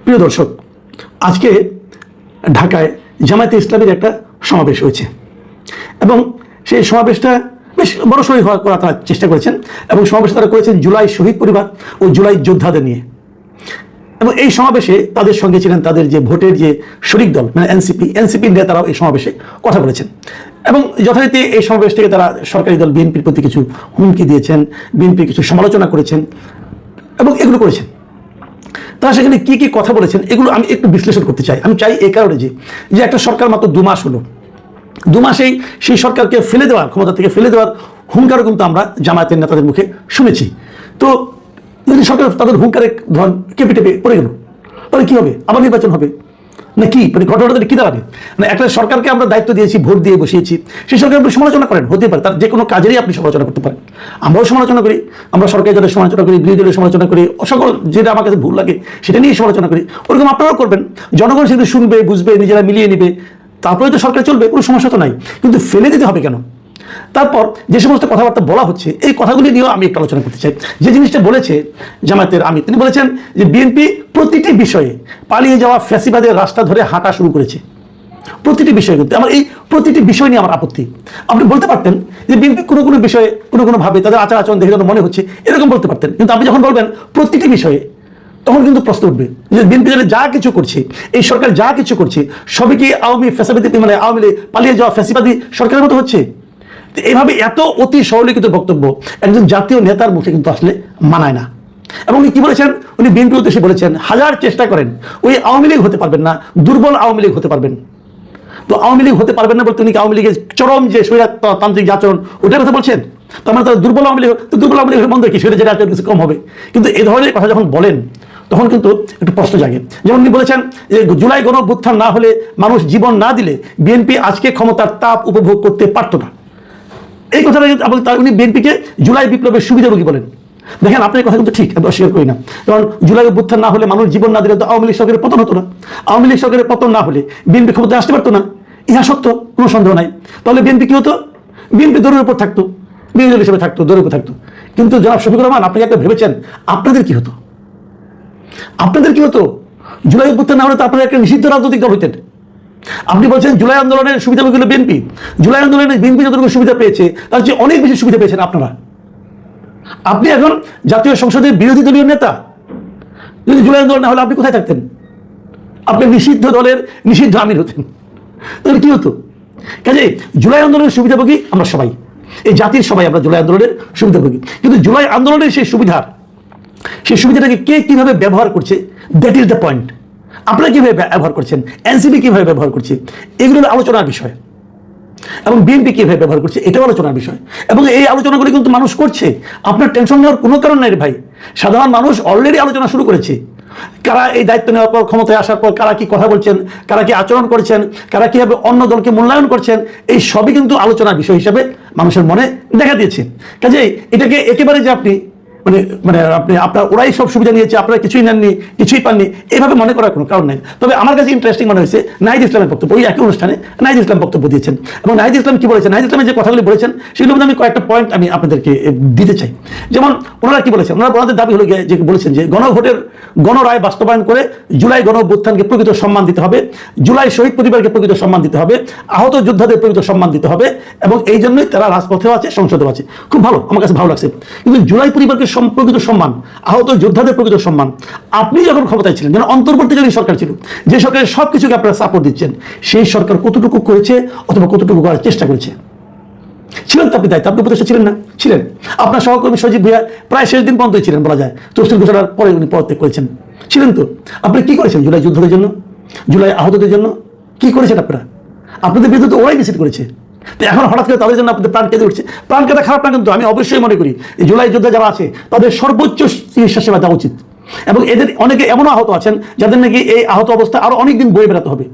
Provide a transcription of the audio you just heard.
প্রিয় দর্শক, আজকে ঢাকায় জামায়াতে ইসলামীর একটা সমাবেশ হয়েছে এবং সেই সমাবেশটা বেশ বড়সড়ই করার তারা চেষ্টা করেছেন এবং সমাবেশ তারা করেছেন জুলাই শহীদ পরিবার ও জুলাই যোদ্ধাদের নিয়ে। এবং এই সমাবেশে তাদের সঙ্গে ছিলেন তাদের যে ভোটের যে শরিক দল মানে এনসিপি নেতারাও এই সমাবেশে কথা বলেছেন এবং যথারীতি এই সমাবেশ থেকে তারা সরকারি দল বিএনপির প্রতি কিছু হুমকি দিয়েছেন, বিএনপির কিছু সমালোচনা করেছেন এবং এগুলো করেছেন। তারা সেখানে কি কি কথা বলেছেন এগুলো আমি একটু বিশ্লেষণ করতে চাই। আমি চাই এই কারণে যে একটা সরকার মাত্র 2 মাস হলো, 2 মাসেই সেই সরকারকে ফেলে দেওয়ার, ক্ষমতা থেকে ফেলে দেওয়ার হুঙ্কারও কিন্তু আমরা জামায়াতের নেতাদের মুখে শুনেছি। তো যদি সরকার তাদের হুঙ্কারে ধন কেঁপে টেপে পড়ে গেল তাহলে কি হবে? আবার নির্বাচন হবে না কি? মানে ঘটনাটা কি দাঁড়াবে? মানে একটা সরকারকে আমরা দায়িত্ব দিয়েছি, ভোট দিয়ে বসিয়েছি, সেই সরকার আপনি সমালোচনা করেন, হতে পারে তার যে কোনো কাজেরই আপনি সমালোচনা করতে পারেন। আমরাও সমালোচনা করি, আমরা সরকারি দলের সমালোচনা করি, বিরোধী দলের সমালোচনা করি, সকল যেটা আমার কাছে ভুল লাগে সেটা নিয়ে সমালোচনা করি। ওরকম আপনারাও করবেন। জনগণ সেগুলো শুনবে, বুঝবে, নিজেরা মিলিয়ে নেবে, তারপরে তো সরকার চলবে, কোনো সমস্যা তো নাই। কিন্তু ফেলে দিতে হবে কেন? তারপর যে সমস্ত কথাবার্তা বলা হচ্ছে এই কথাগুলি নিয়েও আমি একটু আলোচনা করতে চাই। যে জিনিসটা বলেছে জামায়াতের আমির, তিনি বলেছেন যে বিএনপি প্রতিটি বিষয়ে পালিয়ে যাওয়া ফ্যাসিবাদের রাস্তা ধরে হাঁটা শুরু করেছে। প্রতিটি বিষয় কিন্তু আমার এই প্রতিটি বিষয় নিয়ে আমার আপত্তি। আপনি বলতে পারতেন যে বিএনপি কোনো বিষয়ে কোনোভাবে তাদের আচার আচরণ দেখে যেন মনে হচ্ছে এরকম বলতে পারতেন, কিন্তু আপনি যখন বলবেন প্রতিটি বিষয়ে তখন কিন্তু প্রশ্ন উঠবে যে বিএনপি যা কিছু করছে, এই সরকার যা কিছু করছে সবই কি আওয়ামী ফ্যাসিবাদী মানে আওয়ামী লীগ পালিয়ে যাওয়া ফ্যাসিবাদী সরকারের মতো হচ্ছে? এইভাবে এত অতি সরলীকৃত বক্তব্য একজন জাতীয় নেতার মুখে কিন্তু আসলে মানায় না। এবং উনি কি বলেছেন? উনি বিএনপির উদ্দেশ্যে বলেছেন হাজার চেষ্টা করেন ওই আওয়ামী লীগ হতে পারবেন না, দুর্বল আওয়ামী লীগ হতে পারবেন। তো আওয়ামী লীগ হতে পারবেন না বলতে উনি আওয়ামী লীগের চরম যে স্বৈরতান্ত্রিক আচরণ ওটার কথা বলছেন? তার মানে তারা দুর্বল আওয়ামী লীগ, তো দুর্বল আওয়ামী লীগের মন্দ কি সেটা যেটা আচরণ কিছু কম হবে? কিন্তু এই ধরনের কথা যখন বলেন তখন কিন্তু একটু প্রশ্ন জাগে। যেমন উনি বলেছেন যে জুলাই গণঅভ্যুত্থান না হলে, মানুষ জীবন না দিলে বিএনপি আজকে ক্ষমতার তাপ উপভোগ করতে পারত না। এই কথাটা উনি বিএনপিকে জুলাই বিপ্লবের সুবিধাভোগী বলেন। দেখেন আপনার কথা কিন্তু ঠিক, আমি অস্বীকার করি না। কারণ জুলাই অভ্যুত্থান না হলে, মানুষ জীবন না দিলে তো আওয়ামী লীগ সরকারের পতন হতো না। আওয়ামী লীগ সরকারের পতন না হলে বিএনপি ক্ষমতায় আসতে পারতো না, ইহা সত্য, কোনো সন্দেহ নাই। তাহলে বিএনপি কি হতো? বিএনপি দৌড়ের উপর থাকতো, বিরোধী দল হিসেবে থাকতো, দৌড়ের উপর থাকতো। কিন্তু জনাব শফিকুর রহমান, আপনি একটা ভেবেছেন আপনাদের কি হতো? আপনাদের কি হতো? জুলাই অভ্যুত্থান না হলে তো আপনারা একটা নিষিদ্ধ রাজনৈতিক দল হইতেন। আপনি বলছেন জুলাই আন্দোলনের সুবিধাগুলো বিএনপি, জুলাই আন্দোলনে বিএনপি যতটুকু সুবিধা পেয়েছে তার চেয়ে অনেক বেশি সুবিধা পেয়েছেন আপনারা। আপনি এখন জাতীয় সংসদের বিরোধী দলীয় নেতা। যদি জুলাই আন্দোলন না হলে আপনি কোথায় থাকতেন? আপনি নিষিদ্ধ দলের নিষিদ্ধ আমির হতেন। তাহলে কি হতো? কাজে জুলাই আন্দোলনের সুবিধাভোগী আমরা সবাই, এই জাতির সবাই আমরা জুলাই আন্দোলনের সুবিধাভোগী। কিন্তু জুলাই আন্দোলনের সেই সুবিধাটাকে কে কিভাবে ব্যবহার করছে, দ্যাট ইজ দ্য পয়েন্ট। আপনারা কিভাবে ব্যবহার করছেন, এনসিপি কিভাবে ব্যবহার করছে, এগুলো আলোচনার বিষয়। এবং বিএনপি কিভাবে ব্যবহার করছে এটাও আলোচনার বিষয়। এবং এই আলোচনাগুলি কিন্তু মানুষ করছে। আপনার টেনশন নেওয়ার কোনো কারণ নাই রে ভাই। সাধারণ মানুষ অলরেডি আলোচনা শুরু করেছে। কারা এই দায়িত্ব নেওয়ার পর, ক্ষমতায় আসার পর কারা কি কথা বলছেন, কারা কি আচরণ করছেন, কারা কিভাবে অন্য দলকে মূল্যায়ন করছেন, এই সবই কিন্তু আলোচনার বিষয় হিসেবে মানুষের মনে দেখা দিয়েছে। কাজেই এটাকে একেবারে যে আপনি আপনার ওরাই সব সুবিধা নিয়েছে, আপনারা কিছুই নেননি, কিছুই পাননি, এইভাবে মনে করার কোনো কারণ নেই। তবে আমার কাছে ইন্টারেস্টিং মনে হয়েছে নাহিদ ইসলামের বক্তব্য। ওই একই অনুষ্ঠানে নাহিদ ইসলাম বক্তব্য দিয়েছেন এবং নাহিদ ইসলাম কি বলেছেন, নাহিদ ইসলামের যে কথাগুলি বলেছেন সেগুলোর মধ্যে আমি কয়েকটা পয়েন্ট আমি আপনাদেরকে দিতে চাই। যেমন ওনারা কি বলেছেন, ওনাদের দাবি হলো যে বলেছেন যে গণভোটের গণরায় বাস্তবায়ন করে জুলাই গণঅভ্যুত্থানকে প্রকৃত সম্মান দিতে হবে, জুলাই শহীদ পরিবারকে প্রকৃত সম্মান দিতে হবে, আহত যোদ্ধাদের প্রকৃত সম্মান দিতে হবে এবং এই জন্যই তারা রাজপথেও আছে, সংসদেও আছে। খুব ভালো, আমার কাছে ভালো লাগছে। কিন্তু জুলাই পরিবারকে প্রকৃত সম্মান, আহত যোদ্ধাদের প্রকৃত সম্মান, আপনি যখন ক্ষমতায় ছিলেন, যেন অন্তর্বর্তীকালীন সরকার ছিল, যে সরকারের সবকিছুকে আপনারা সাপোর্ট দিচ্ছেন, সেই সরকার কতটুকু করেছে অথবা কতটুকু করার চেষ্টা করেছে? ছিলেন তো আপনি দায়িত্ব, আপনি উপদেষ্টা ছিলেন না? ছিলেন। আপনার সহকর্মী সজীব ভুঁইয়া প্রায় শেষ দিন পর্যন্তই ছিলেন বলা যায়, তফসিল ঘোষণার পরে উনি পদত্যাগ করেছেন। ছিলেন তো? আপনি কি করেছেন জুলাই যোদ্ধাদের জন্য, জুলাই আহতদের জন্য? কি করেছেন আপনারা? আপনাদের বিরুদ্ধে তো ওরাই মিছিল করেছে। তো এখন হঠাৎ করে তাদের জন্য আপনাদের প্রাণ কেঁদে উঠছে। প্রাণ কেটে খারাপ না, কিন্তু আমি অবশ্যই মনে করি এই জুলাই যোদ্ধা যারা আছে তাদের সর্বোচ্চ চিকিৎসা সেবা দেওয়া উচিত। এবং এদের অনেকে এমনও আহত আছেন যাদের নাকি এই আহত অবস্থা আরো অনেকদিন বয়ে বেড়াতে হবে।